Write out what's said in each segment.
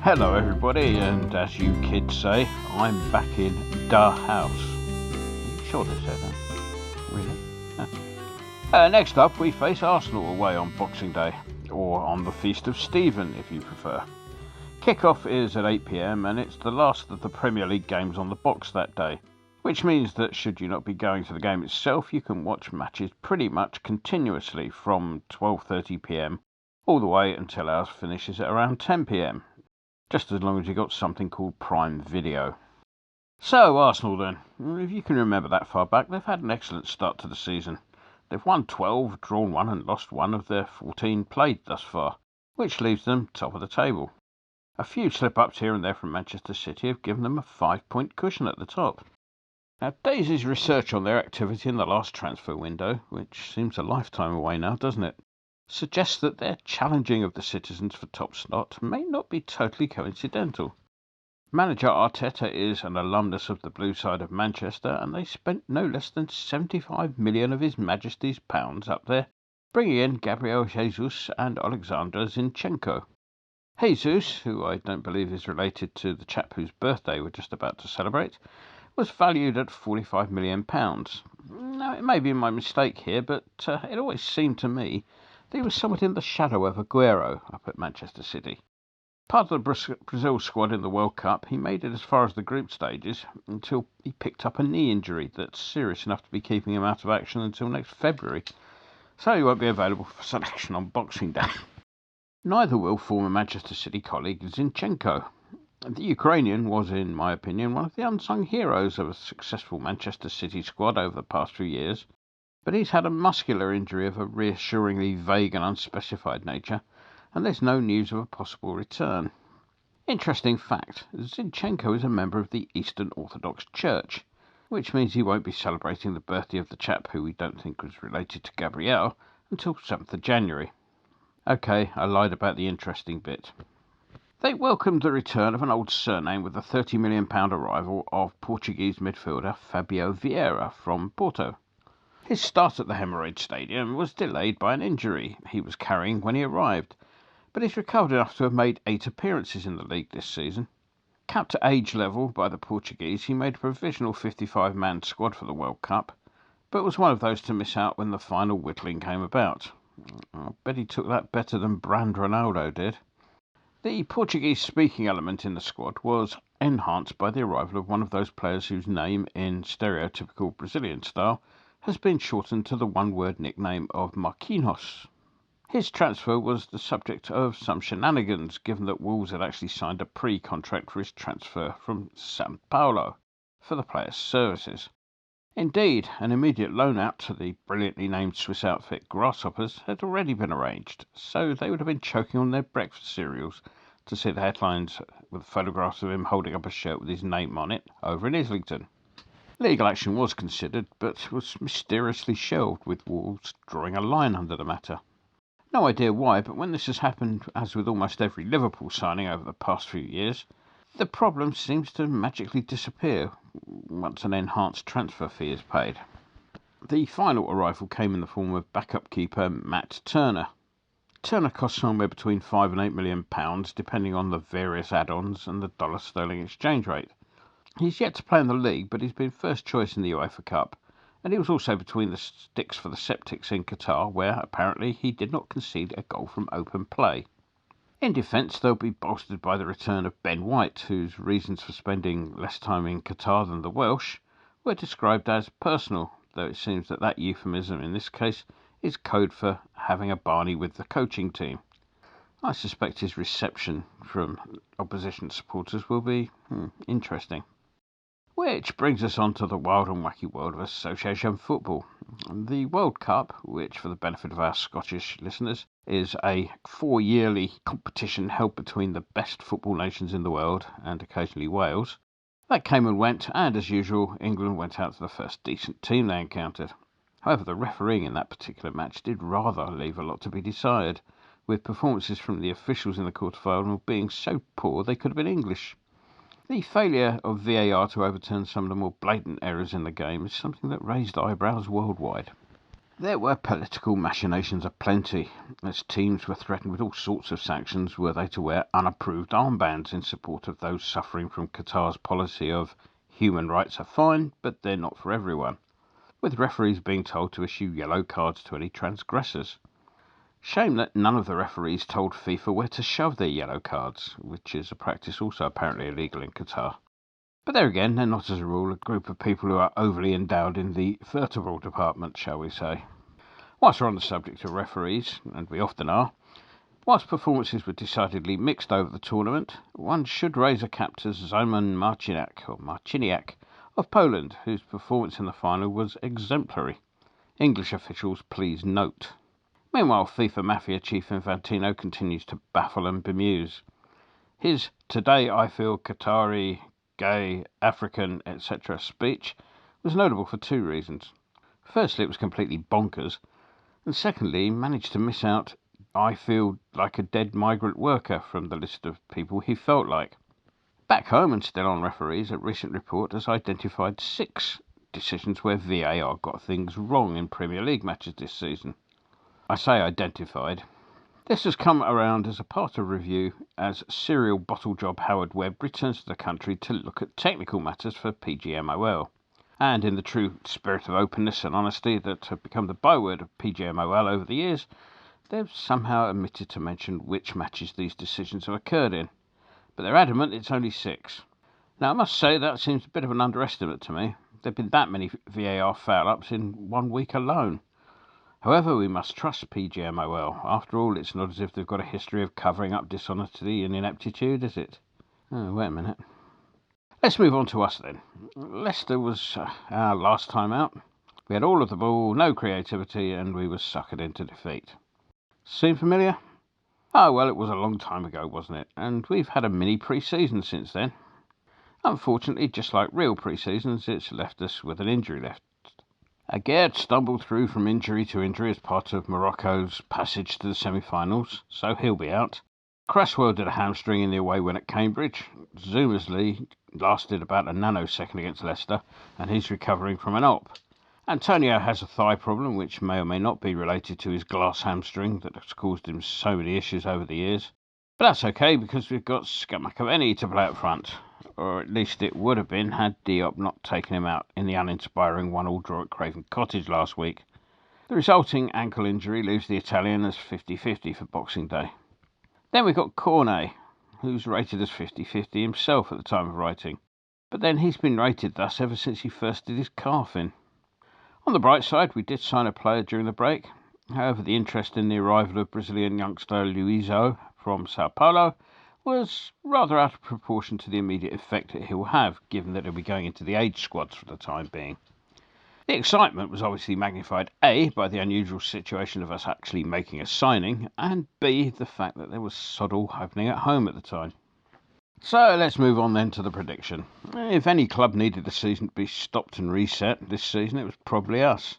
Hello everybody, and as you kids say, I'm back in the house. Are you sure they said that? Really? Next up, we face Arsenal away on Boxing Day, or on the Feast of Stephen if you prefer. Kick-off is at 8 p.m, and it's the last of the Premier League games on the box that day, which means that should you not be going to the game itself, you can watch matches pretty much continuously from 12:30 p.m. all the way until ours finishes at around 10 p.m. Just as long as you got something called Prime Video. So, Arsenal then. If you can remember that far back, they've had an excellent start to the season. They've won 12, drawn 1 and lost 1 of their 14 played thus far, which leaves them top of the table. A few slip-ups here and there from Manchester City have given them a 5-point cushion at the top. Now, Daisy's research on their activity in the last transfer window, which seems a lifetime away now, doesn't it, suggests that their challenging of the citizens for top slot may not be totally coincidental. Manager Arteta is an alumnus of the blue side of Manchester, and they spent no less than 75 million of His Majesty's pounds up there, bringing in Gabriel Jesus and Alexander Zinchenko. Jesus, who I don't believe is related to the chap whose birthday we're just about to celebrate, was valued at £45 million. Now, it may be my mistake here, but it always seemed to me that he was somewhat in the shadow of Aguero up at Manchester City. Part of the Brazil squad in the World Cup, he made it as far as the group stages until he picked up a knee injury that's serious enough to be keeping him out of action until next February, so he won't be available for selection on Boxing Day. Neither will former Manchester City colleague Zinchenko. The Ukrainian was, in my opinion, one of the unsung heroes of a successful Manchester City squad over the past few years, but he's had a muscular injury of a reassuringly vague and unspecified nature, and there's no news of a possible return. Interesting fact, Zinchenko is a member of the Eastern Orthodox Church, which means he won't be celebrating the birthday of the chap who we don't think was related to Gabriel until 7th of January. OK, I lied about the interesting bit. They welcomed the return of an old surname with the £30 million arrival of Portuguese midfielder Fabio Vieira from Porto. His start at the Emirates Stadium was delayed by an injury he was carrying when he arrived, but he's recovered enough to have made 8 appearances in the league this season. Capped at age level by the Portuguese, he made a provisional 55-man squad for the World Cup, but was one of those to miss out when the final whittling came about. I bet he took that better than Brand Ronaldo did. The Portuguese-speaking element in the squad was enhanced by the arrival of one of those players whose name, in stereotypical Brazilian style, has been shortened to the one-word nickname of Marquinhos. His transfer was the subject of some shenanigans, given that Wolves had actually signed a pre-contract for his transfer from São Paulo for the player's services. Indeed, an immediate loan-out to the brilliantly named Swiss outfit Grasshoppers had already been arranged, so they would have been choking on their breakfast cereals to see the headlines with photographs of him holding up a shirt with his name on it over in Islington. Legal action was considered, but was mysteriously shelved, with Wolves drawing a line under the matter. No idea why, but when this has happened, as with almost every Liverpool signing over the past few years, the problem seems to magically disappear once an enhanced transfer fee is paid. The final arrival came in the form of backup keeper Matt Turner. Turner cost somewhere between £5 and £8 million, depending on the various add-ons and the dollar-sterling exchange rate. He's yet to play in the league, but he's been first choice in the UEFA Cup, and he was also between the sticks for the Septics in Qatar, where apparently he did not concede a goal from open play. In defence, they'll be bolstered by the return of Ben White, whose reasons for spending less time in Qatar than the Welsh were described as personal, though it seems that that euphemism in this case is code for having a Barney with the coaching team. I suspect his reception from opposition supporters will be interesting. Which brings us on to the wild and wacky world of association football. The World Cup, which for the benefit of our Scottish listeners is a 4-yearly competition held between the best football nations in the world and occasionally Wales, that came and went, and as usual England went out to the first decent team they encountered. However, the refereeing in that particular match did rather leave a lot to be desired, with performances from the officials in the quarter-final being so poor they could have been English. The failure of VAR to overturn some of the more blatant errors in the game is something that raised eyebrows worldwide. There were political machinations aplenty, as teams were threatened with all sorts of sanctions were they to wear unapproved armbands in support of those suffering from Qatar's policy of human rights are fine, but they're not for everyone, with referees being told to issue yellow cards to any transgressors. Shame that none of the referees told FIFA where to shove their yellow cards, which is a practice also apparently illegal in Qatar. But there again, they're not as a rule a group of people who are overly endowed in the vertebral department, shall we say. Whilst we're on the subject of referees, and we often are, whilst performances were decidedly mixed over the tournament, one should raise a cap to Szymon Marciniak of Poland, whose performance in the final was exemplary. English officials please note. Meanwhile, FIFA Mafia chief Infantino continues to baffle and bemuse. His "Today I feel Qatari, gay, African, etc." speech was notable for two reasons. Firstly, it was completely bonkers, and secondly, he managed to miss out "I feel like a dead migrant worker" from the list of people he felt like. Back home, and still on referees, a recent report has identified 6 decisions where VAR got things wrong in Premier League matches this season. I say identified. This has come around as a part of review as serial bottle job Howard Webb returns to the country to look at technical matters for PGMOL. And in the true spirit of openness and honesty that have become the byword of PGMOL over the years, they've somehow omitted to mention which matches these decisions have occurred in. But they're adamant it's only 6. Now, I must say that seems a bit of an underestimate to me. There have been that many VAR foul-ups in 1 week alone. However, we must trust PGMOL. After all, it's not as if they've got a history of covering up dishonesty and ineptitude, is it? Oh, wait a minute. Let's move on to us then. Leicester was our last time out. We had all of the ball, no creativity, and we were suckered into defeat. Seem familiar? Oh, well, it was a long time ago, wasn't it? And we've had a mini pre-season since then. Unfortunately, just like real pre-seasons, it's left us with an injury left. Aguerd stumbled through from injury to injury as part of Morocco's passage to the semi-finals, so he'll be out. Cresswell did a hamstring in the away win at Cambridge. Zumersley lasted about a nanosecond against Leicester, and he's recovering from an op. Antonio has a thigh problem, which may or may not be related to his glass hamstring that has caused him so many issues over the years. But that's okay, because we've got Skamakaveni to play up front. Or at least it would have been had Diop not taken him out in the uninspiring 1-1 draw at Craven Cottage last week. The resulting ankle injury leaves the Italian as 50-50 for Boxing Day. Then we've got Cornet, who's rated as 50-50 himself at the time of writing, but then he's been rated thus ever since he first did his calf in. On the bright side, we did sign a player during the break. However, the interest in the arrival of Brazilian youngster Luizão from Sao Paulo was rather out of proportion to the immediate effect that he will have, given that he'll be going into the age squads for the time being. The excitement was obviously magnified, A, by the unusual situation of us actually making a signing, and B, the fact that there was sod all happening at home at the time. So let's move on then to the prediction. If any club needed the season to be stopped and reset this season, it was probably us.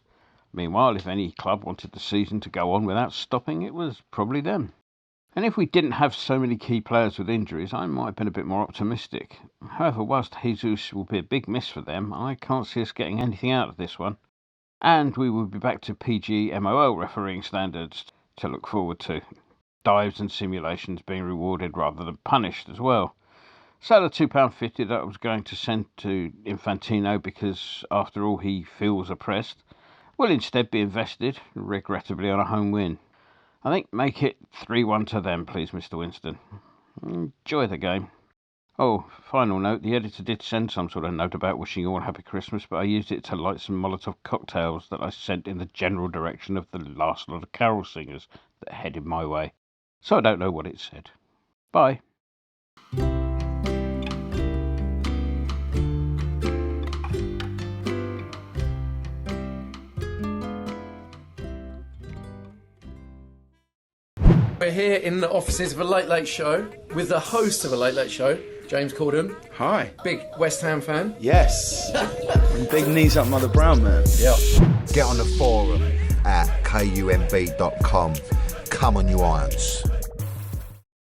Meanwhile, if any club wanted the season to go on without stopping, it was probably them. And if we didn't have so many key players with injuries, I might have been a bit more optimistic. However, whilst Jesus will be a big miss for them, I can't see us getting anything out of this one. And we will be back to PGMOL refereeing standards to look forward to. Dives and simulations being rewarded rather than punished as well. So the £2.50 that I was going to send to Infantino because, after all, he feels oppressed, will instead be invested, regrettably, on a home win. I think make it 3-1 to them, please, Mr. Winston. Enjoy the game. Oh, final note, the editor did send some sort of note about wishing you all a happy Christmas, but I used it to light some Molotov cocktails that I sent in the general direction of the last lot of carol singers that headed my way. So I don't know what it said. Bye. We're here in the offices of a Late Late Show with the host of a Late Late Show, James Corden. Hi. Big West Ham fan. Yes. And big knees up Mother Brown, man. Yeah. Get on the forum at kumb.com. Come on, you irons.